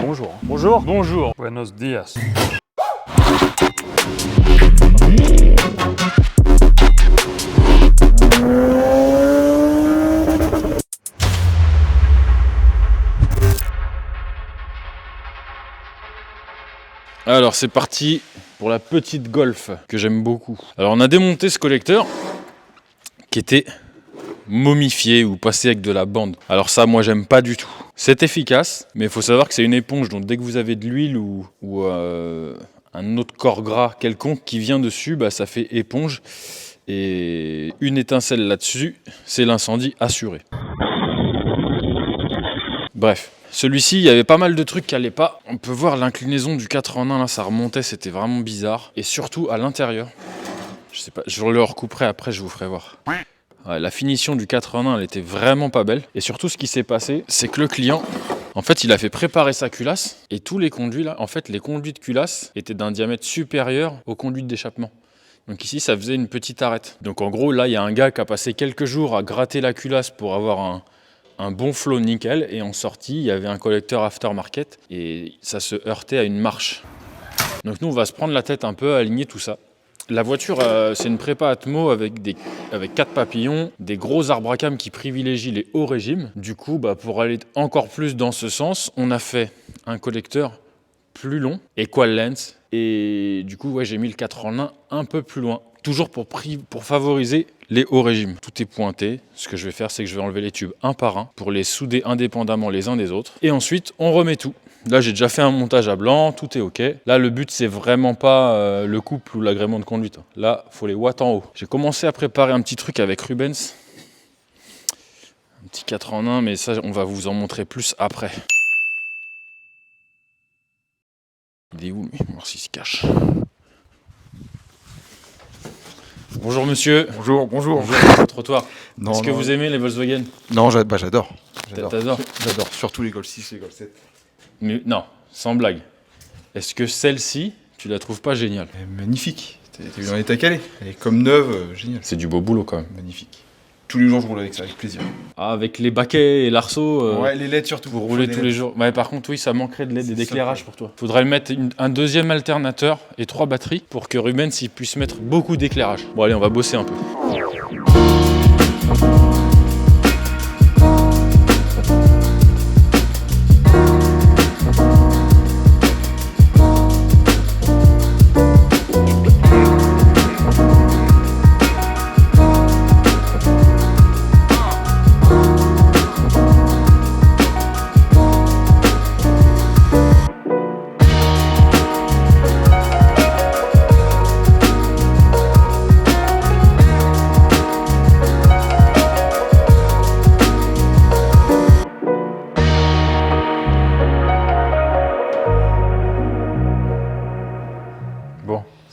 bonjour. Bonjour. Bonjour. Buenos dias. Alors c'est parti pour la petite Golf que j'aime beaucoup. Alors on a démonté ce collecteur qui était momifié ou passé avec de la bande. Alors ça moi j'aime pas du tout. C'est efficace mais il faut savoir que c'est une éponge, donc dès que vous avez de l'huile ou un autre corps gras quelconque qui vient dessus, bah, ça fait éponge et une étincelle là-dessus, c'est l'incendie assuré. Bref. Celui-ci, il y avait pas mal de trucs qui allaient pas. On peut voir l'inclinaison du 4 en 1, là, ça remontait, c'était vraiment bizarre. Et surtout à l'intérieur, je sais pas, je le recouperai après, je vous ferai voir. Ouais, la finition du 4 en 1, elle était vraiment pas belle. Et surtout, ce qui s'est passé, c'est que le client, en fait, il a fait préparer sa culasse. Et tous les conduits, là, en fait, les conduits de culasse étaient d'un diamètre supérieur aux conduits d'échappement. Donc ici, ça faisait une petite arête. Donc en gros, là, il y a un gars qui a passé quelques jours à gratter la culasse pour avoir un bon flow nickel, et en sortie il y avait un collecteur aftermarket et ça se heurtait à une marche. Donc nous on va se prendre la tête un peu à aligner tout ça. La voiture c'est une prépa Atmo avec 4 papillons, des gros arbres à cam qui privilégient les hauts régimes. Du coup pour aller encore plus dans ce sens, on a fait un collecteur plus long, equal length, et du coup j'ai mis le 4 en 1 un peu plus loin. Toujours pour favoriser les hauts régimes. Tout est pointé. Ce que je vais faire, c'est que je vais enlever les tubes un par un pour les souder indépendamment les uns des autres. Et ensuite, on remet tout. Là, j'ai déjà fait un montage à blanc, tout est OK. Là, le but, c'est vraiment pas le couple ou l'agrément de conduite. Là, il faut les watts en haut. J'ai commencé à préparer un petit truc avec Rubens. Un petit 4 en 1, mais ça, on va vous en montrer plus après. Il est où, lui? On va voir s'il se cache. Bonjour monsieur. Bonjour. Bonjour, trottoir. Est-ce que vous aimez les Volkswagen? Non, j'adore. T'adores? J'adore, surtout les Golf 6 et les Golf 7. Mais non, sans blague. Est-ce que celle-ci, tu la trouves pas géniale? Magnifique. T'as vu en état calé. Elle est comme neuve, génial. C'est du beau boulot quand même. Magnifique. Tous les jours, je roule avec ça, avec plaisir. Ah, avec les baquets et l'arceau. Ouais, les LED surtout. Vous roulez tous les jours. Mais par contre, oui, ça manquerait de LED et d'éclairage pour toi. Faudrait mettre un deuxième alternateur et 3 batteries pour que Rubens il puisse mettre beaucoup d'éclairage. Bon, allez, on va bosser un peu.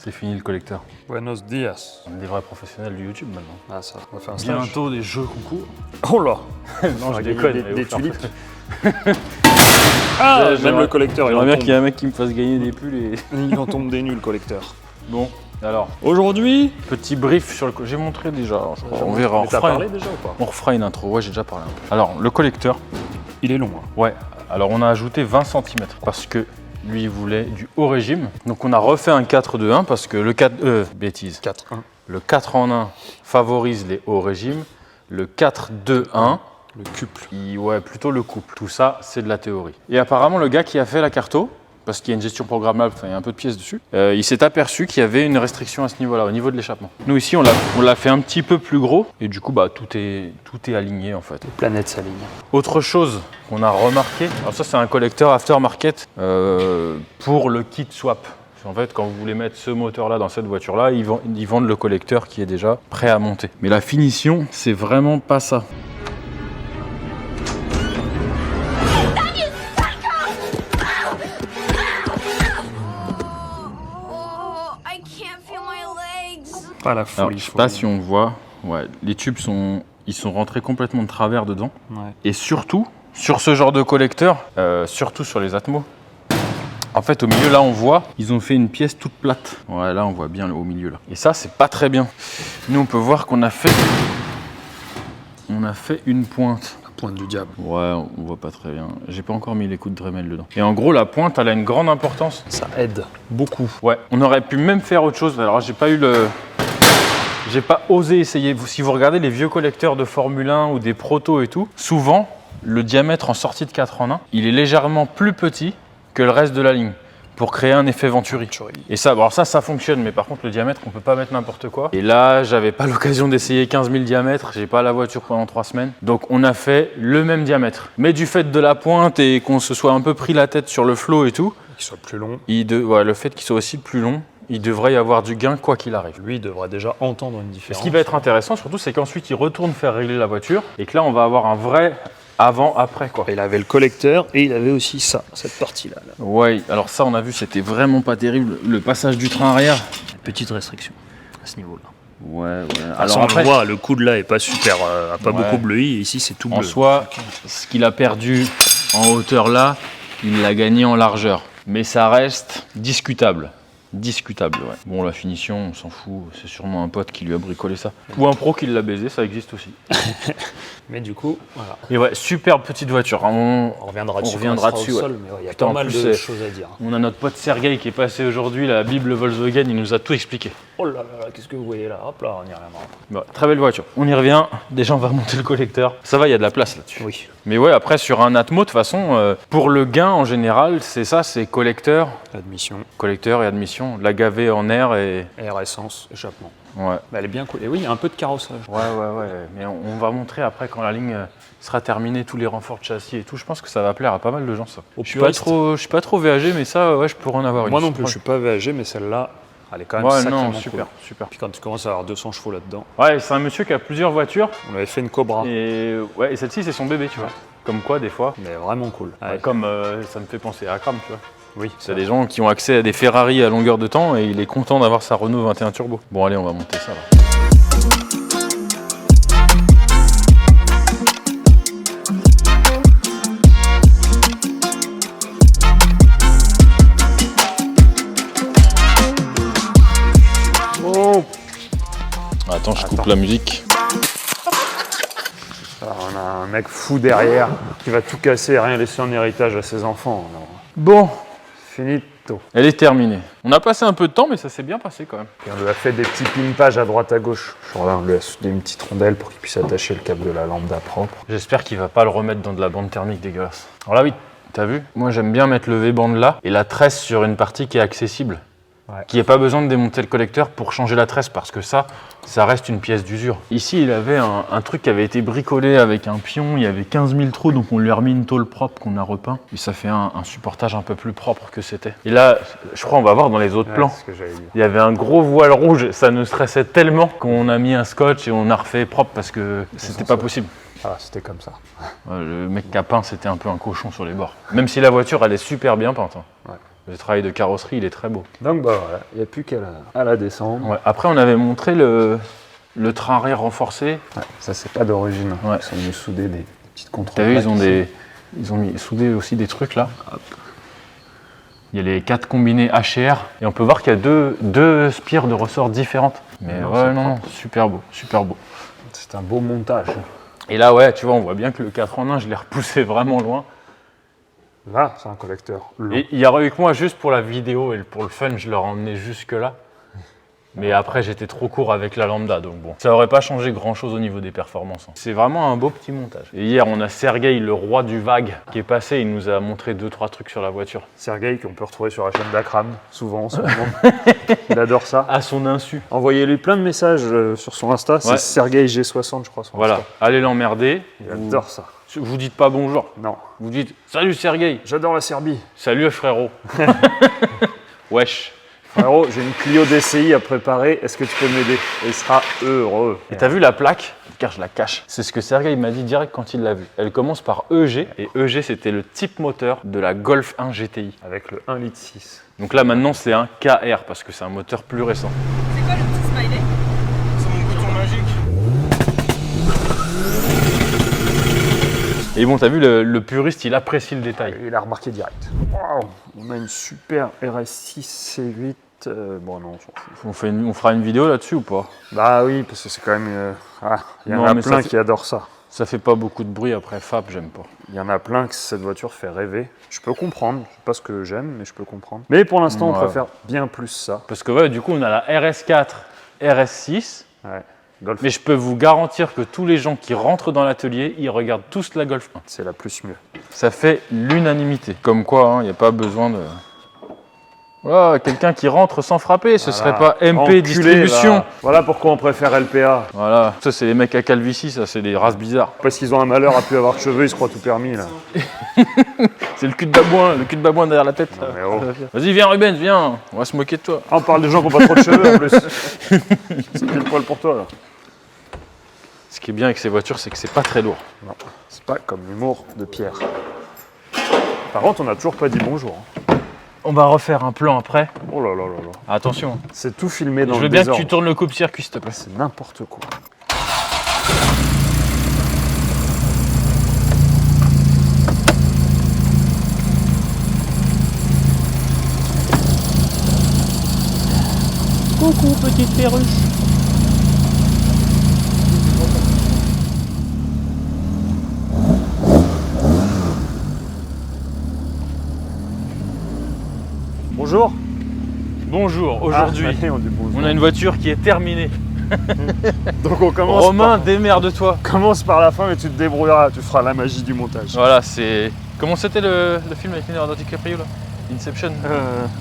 C'est fini le collecteur. Buenos dias. On est des vrais professionnels du YouTube maintenant. Ah ça, on va faire un stage. Bientôt des jeux concours. Oh là. Non, je déconne. Des tulipes. Ah, même le collecteur. J'aimerais bien qu'il y ait un mec qui me fasse gagner des pulls et... Il en tombe des nuls, le collecteur. Bon, alors, aujourd'hui, petit brief sur le... J'ai montré déjà, je crois. On verra. T'as parlé déjà ou pas? On refera une intro, ouais j'ai déjà parlé un peu. Alors, le collecteur... Il est long. Hein. Ouais, alors on a ajouté 20 cm parce que lui il voulait du haut régime. Donc on a refait un 4-2-1 parce que le 4... Quatre. Le 4 en 1 favorise les hauts régimes. Le 4-2-1... Le couple. Ouais, plutôt le couple. Tout ça, c'est de la théorie. Et apparemment, le gars qui a fait la carto, parce qu'il y a une gestion programmable, enfin, il y a un peu de pièces dessus, il s'est aperçu qu'il y avait une restriction à ce niveau-là, au niveau de l'échappement. Nous, ici, on l'a fait un petit peu plus gros, et du coup, tout est aligné, en fait. Les planètes s'alignent. Autre chose qu'on a remarqué, alors ça, c'est un collecteur aftermarket pour le kit swap. En fait, quand vous voulez mettre ce moteur-là dans cette voiture-là, ils vendent le collecteur qui est déjà prêt à monter. Mais la finition, c'est vraiment pas ça. Pas la folie. Alors, je sais pas si on voit, ouais, les tubes sont rentrés complètement de travers dedans. Ouais. Et surtout, sur ce genre de collecteur, surtout sur les Atmo, en fait, au milieu, là, on voit, ils ont fait une pièce toute plate. Ouais, là, on voit bien au milieu, là. Et ça, c'est pas très bien. Nous, on peut voir qu'on a fait une pointe. Pointe du diable. Ouais, on voit pas très bien. J'ai pas encore mis les coups de Dremel dedans. Et en gros, la pointe, elle a une grande importance. Ça aide beaucoup. Ouais, on aurait pu même faire autre chose. Alors, j'ai pas eu le... J'ai pas osé essayer. Si vous regardez les vieux collecteurs de Formule 1 ou des protos et tout, souvent, le diamètre en sortie de 4 en 1, il est légèrement plus petit que le reste de la ligne pour créer un effet Venturi. Et ça, alors ça fonctionne, mais par contre, le diamètre, on peut pas mettre n'importe quoi. Et là, j'avais pas l'occasion d'essayer 15 000 diamètres. J'ai pas la voiture pendant 3 semaines. Donc, on a fait le même diamètre. Mais du fait de la pointe et qu'on se soit un peu pris la tête sur le flow et tout, Qu'il soit plus long. ouais, le fait qu'il soit aussi plus long, il devrait y avoir du gain quoi qu'il arrive. Lui, il devrait déjà entendre une différence. Ce qui va être intéressant surtout, c'est qu'ensuite il retourne faire régler la voiture et que là on va avoir un vrai avant-après quoi. Il avait le collecteur et il avait aussi ça, cette partie-là. Là. Ouais, alors ça on a vu, c'était vraiment pas terrible. Le passage du train arrière. Petite restriction à ce niveau-là. Ouais. Alors on le voit, le coude là est pas super, a pas beaucoup bleui. Et ici c'est tout bleu. En soi, ce qu'il a perdu en hauteur là, il l'a gagné en largeur. Mais ça reste discutable. Discutable, ouais. Bon, la finition, on s'en fout. C'est sûrement un pote qui lui a bricolé ça. Ou un pro qui l'a baisé, ça existe aussi. Mais du coup, voilà. Et ouais, superbe petite voiture. On reviendra dessus. Ouais. Sol, mais il y a Putain, pas mal en plus, de choses à dire. On a notre pote Sergueï qui est passé aujourd'hui, la Bible Volkswagen, il nous a tout expliqué. Oh là là, qu'est-ce que vous voyez là? Hop là, on y reviendra. Bah, très belle voiture. On y revient. Déjà, on va remonter le collecteur. Ça va, il y a de la place là-dessus. Oui. Mais ouais, après, sur un Atmo, de toute façon, pour le gain en général, c'est ça, c'est collecteur et admission. La gavée en air et... Air, essence, échappement. Ouais. Bah, elle est bien cool. Et oui, il y a un peu de carrossage. Ouais. Mais on va montrer après quand la ligne sera terminée, tous les renforts de châssis et tout. Je pense que ça va plaire à pas mal de gens, ça. Je suis pas trop VAG, mais ça, ouais, je pourrais en avoir une. Moi non plus, je suis pas VAG, mais celle-là, elle est quand même sacrément cool. Super. Puis quand tu commences à avoir 200 chevaux là-dedans. Ouais, c'est un monsieur qui a plusieurs voitures. On avait fait une Cobra. Et celle-ci, c'est son bébé, tu vois. Comme quoi, des fois. Mais vraiment cool. Ouais, comme ça me fait penser à Akram, tu vois. Oui. C'est des gens qui ont accès à des Ferrari à longueur de temps et il est content d'avoir sa Renault 21 Turbo. Bon, allez, on va monter ça là. Oh. Attends, je coupe la musique. Alors, on a un mec fou derrière qui va tout casser et rien laisser en héritage à ses enfants. Alors, Bon, finito. elle est terminée. On a passé un peu de temps, mais ça s'est bien passé quand même. Et on lui a fait des petits pimpages à droite à gauche. Genre là, on lui a soudé une petite rondelle pour qu'il puisse attacher le câble de la lambda propre. J'espère qu'il va pas le remettre dans de la bande thermique dégueulasse. Alors là, oui, t'as vu? Moi, j'aime bien mettre le V-band là et la tresse sur une partie qui est accessible. Ouais. Qu'il n'y ait pas besoin de démonter le collecteur pour changer la tresse parce que ça reste une pièce d'usure. Ici, il avait un truc qui avait été bricolé avec un pion, il y avait 15 000 trous, donc on lui a remis une tôle propre qu'on a repeint. Et ça fait un supportage un peu plus propre que c'était. Et là, je crois on va voir dans les autres plans. C'est ce que j'allais dire. Il y avait un gros voile rouge, ça nous stressait tellement qu'on a mis un scotch et on a refait propre parce que c'était pas possible. Ah, c'était comme ça. Ouais, le mec qui a peint, c'était un peu un cochon sur les bords. Même si la voiture, elle est super bien peinte. Hein. Ouais. Le travail de carrosserie, il est très beau. Donc bah voilà, il n'y a plus qu'à la descendre. Ouais. Après, on avait montré le train arrière renforcé. Ouais, ça c'est pas d'origine. Ouais. Ils sont venus souder des petites contrôles. T'as vu, ils ont soudé aussi des trucs là. Hop. Il y a les 4 combinés HR et on peut voir qu'il y a deux spires de ressort différentes. Mais non, super beau. C'est un beau montage. Et là, ouais, tu vois, on voit bien que le 4 en 1, je l'ai repoussé vraiment loin. Là, c'est un collecteur long. Et il y aurait eu que moi juste pour la vidéo et pour le fun, je l'aurais emmené jusque là. Mais après, j'étais trop court avec la lambda, donc bon. Ça aurait pas changé grand chose au niveau des performances. Hein. C'est vraiment un beau petit montage. Et hier, on a Sergueï, le roi du vague, qui est passé. Il nous a montré 2-3 trucs sur la voiture. Sergueï, qu'on peut retrouver sur la chaîne d'Akram, souvent en ce moment. Il adore ça. À son insu. Envoyez-lui plein de messages sur son Insta. C'est Sergueï G60, je crois. Voilà, Insta. allez l'emmerder. Il adore ça. Vous dites pas bonjour. Non. Vous dites salut Sergueï. J'adore la Serbie. Salut frérot. Wesh. Frérot, j'ai une Clio DCI à préparer. Est-ce que tu peux m'aider? Et il sera heureux. Et t'as vu la plaque? Car je la cache. C'est ce que Sergueï m'a dit direct quand il l'a vu. Elle commence par EG. Et EG, c'était le type moteur de la Golf 1 GTI. Avec le 1,6 litre. Donc là, maintenant, c'est un KR parce que c'est un moteur plus récent. C'est quoi le petit smiley? C'est mon bouton magique. Et bon, t'as vu, le puriste, il apprécie le détail. Il a remarqué direct. Wow, on a une super RS6 C8. Bon, non, on s'en fout. On fera une vidéo là-dessus ou pas? Bah oui, parce que c'est quand même. Il y en Non, a mais plein ça qui adorent ça. Ça fait pas beaucoup de bruit après Fab, j'aime pas. Il y en a plein que cette voiture fait rêver. Je peux comprendre, c'est pas ce que j'aime, mais je peux comprendre. Mais pour l'instant, on Ouais. préfère bien plus ça. Parce que ouais, du coup, on a la RS4, RS6. Ouais. Golf, Mais je peux vous garantir que tous les gens qui rentrent dans l'atelier, ils regardent tous la Golf 1. c'est la plus mieux. Ça fait l'unanimité. Comme quoi, il n'y a pas besoin de... Voilà, quelqu'un qui rentre sans frapper, ce serait pas MP Enculé, Distribution. là. Voilà pourquoi on préfère LPA. Voilà, ça c'est les mecs à calvitie, ça c'est des races bizarres. Parce qu'ils ont un malheur à plus avoir de cheveux, ils se croient tout permis là. C'est le cul de babouin derrière la tête. Non, mais oh. Vas-y, viens Ruben, viens, on va se moquer de toi. Ah, on parle des gens qui n'ont pas trop de cheveux en plus. C'est pile poil pour toi là. Ce qui est bien avec ces voitures, c'est que c'est pas très lourd. Non, c'est pas comme l'humour de Pierre. Par contre, on n'a toujours pas dit bonjour. On va refaire un plan après. Oh là là là là. Attention, C'est tout filmé dans je le veux bien désordre. que tu tournes le coupe-circuit s'il te plaît. C'est n'importe quoi. Coucou petite perruche. Bonjour. Bonjour, aujourd'hui, Ah, allez, on dit bonjour. on a une voiture qui est terminée. Donc on commence, Romain, démerde-toi. commence par la fin et tu te débrouilleras, tu feras la magie du montage. Voilà, c'est... Comment c'était le film avec Leonardo DiCaprio là? Inception.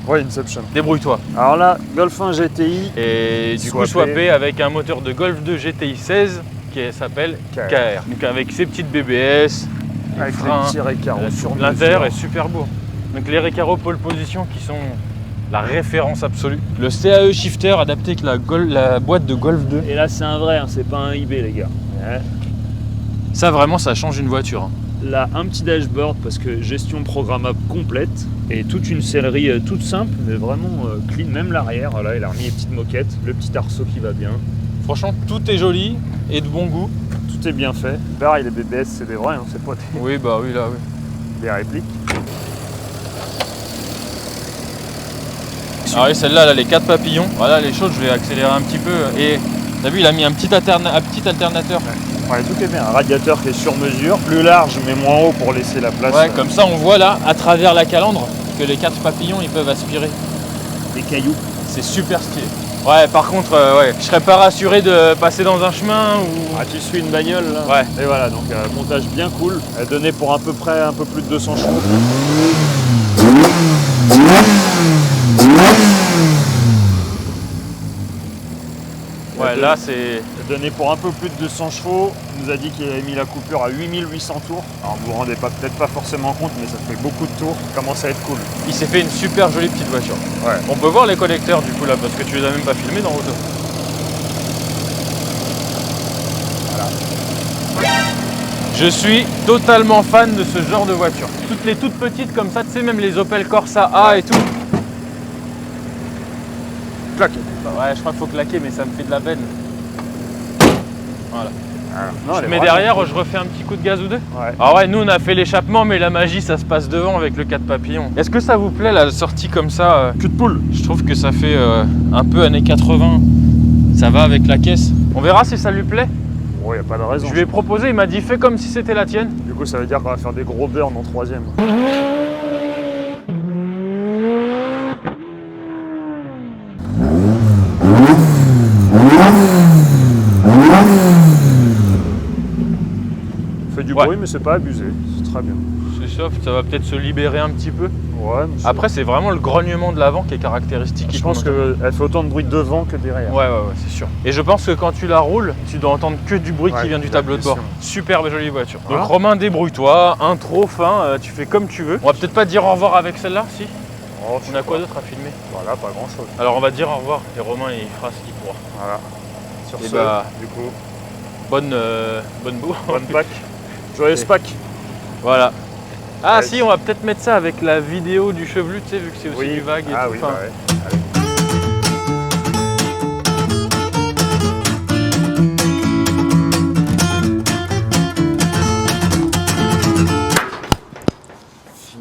Ouais, Inception. Débrouille-toi. Alors là, Golf 1 GTI, Et du coup, swappé avec un moteur de Golf 2 GTI 16 qui s'appelle KR. KR. Donc avec ses petites BBS, les avec freins, les petits récaraux sur l'intérieur est super beau. Donc les récaraux pole position qui sont la référence absolue. Le CAE shifter adapté avec la boîte de Golf 2. Et là, c'est un vrai, hein, c'est pas un eBay, les gars. Ça vraiment, ça change une voiture. Hein. Là, un petit dashboard parce que gestion programmable complète et toute une sellerie toute simple, mais vraiment clean, même l'arrière. Voilà, il a remis les petites moquettes, le petit arceau qui va bien. Franchement, tout est joli et de bon goût. Tout est bien fait. Pareil, les BBS, c'est des vrais, hein, c'est pas Oui, bah oui, là, oui. des répliques. Alors oui, celle-là, elle a les 4 papillons. Voilà, les choses, je vais accélérer un petit peu. Et t'as vu, il a mis un petit alternateur. Ouais, tout est bien. Un radiateur qui est sur mesure, plus large mais moins haut pour laisser la place. Ouais, comme ça, on voit là, à travers la calandre, que les 4 papillons, ils peuvent aspirer. Des cailloux. C'est super stylé. Ouais, par contre, ouais, je serais pas rassuré de passer dans un chemin ou... Ah, tu suis une bagnole là. Ouais. Et voilà, donc montage bien cool. Donné pour à peu près un peu plus de 200 chevaux. Ouais, là, c'est... Donné pour un peu plus de 200 chevaux. Il nous a dit qu'il avait mis la coupure à 8800 tours. Alors vous vous rendez peut-être pas forcément compte, mais ça fait beaucoup de tours. Ça commence à être cool. Il s'est fait une super jolie petite voiture. Ouais. On peut voir les connecteurs du coup là, parce que tu les as même pas filmés dans l'auto. Je suis totalement fan de ce genre de voiture. Toutes les toutes petites comme ça, tu sais, même les Opel Corsa A et tout. Claqué. Ouais, je crois qu'il faut claquer, mais ça me fait de la peine. Voilà. Non, Je mets derrière, je refais un petit coup de gaz ou deux. Ouais. Ah ouais, nous on a fait l'échappement, mais la magie ça se passe devant avec le 4 papillons. Est-ce que ça vous plaît la sortie comme ça Cul de poule. Je trouve que ça fait un peu années 80. Ça va avec la caisse. On verra si ça lui plaît. Oh, y a pas de raison. Je lui ai proposé, il m'a dit fais comme si c'était la tienne. Du coup, ça veut dire qu'on va faire des gros burns en troisième. Fait du Ouais. bruit, mais c'est pas abusé. C'est très bien. C'est soft, ça va peut-être se libérer un petit peu. Ouais, mais Après, c'est vraiment le grognement de l'avant qui est caractéristique. je pense qu'elle fait autant de bruit devant que derrière. Ouais, c'est sûr. Et je pense que quand tu la roules, tu dois entendre que du bruit Ouais, qui vient du la tableau de bord. pression. Superbe jolie voiture. Voilà. Donc Romain, débrouille-toi, intro, fin, tu fais comme tu veux. On va peut-être pas dire au revoir avec celle-là, si. Oh, je On a sais quoi pas. d'autre à filmer? Voilà, pas grand chose. Alors on va dire au revoir et Romain il fera ce qu'il pourra. Voilà. Sur Et ce, bah, du coup, bonne bourre. bonne Pâques. Joyeuse Pâques. Voilà. Ah Ouais. si, on va peut-être mettre ça avec la vidéo du chevelu, tu sais, vu que c'est aussi du vague et Ah tout. oui, Enfin, bah ouais. Allez.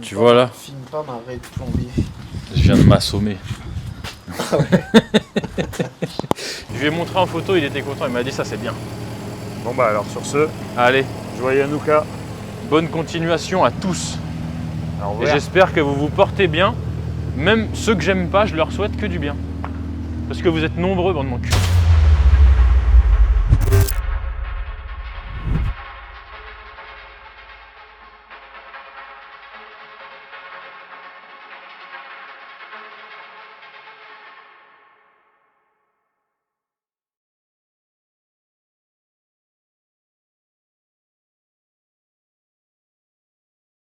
Tu vois là, Filme pas ma raie de plombier. je viens de m'assommer. Je lui ai montré en photo, il était content, il m'a dit ça c'est bien. Bon bah alors sur ce, Allez, joyeux Hanouka. bonne continuation à tous. Au Et revoir. j'espère que vous vous portez bien. Même ceux que j'aime pas, je leur souhaite que du bien. Parce que vous êtes nombreux, bande de cul.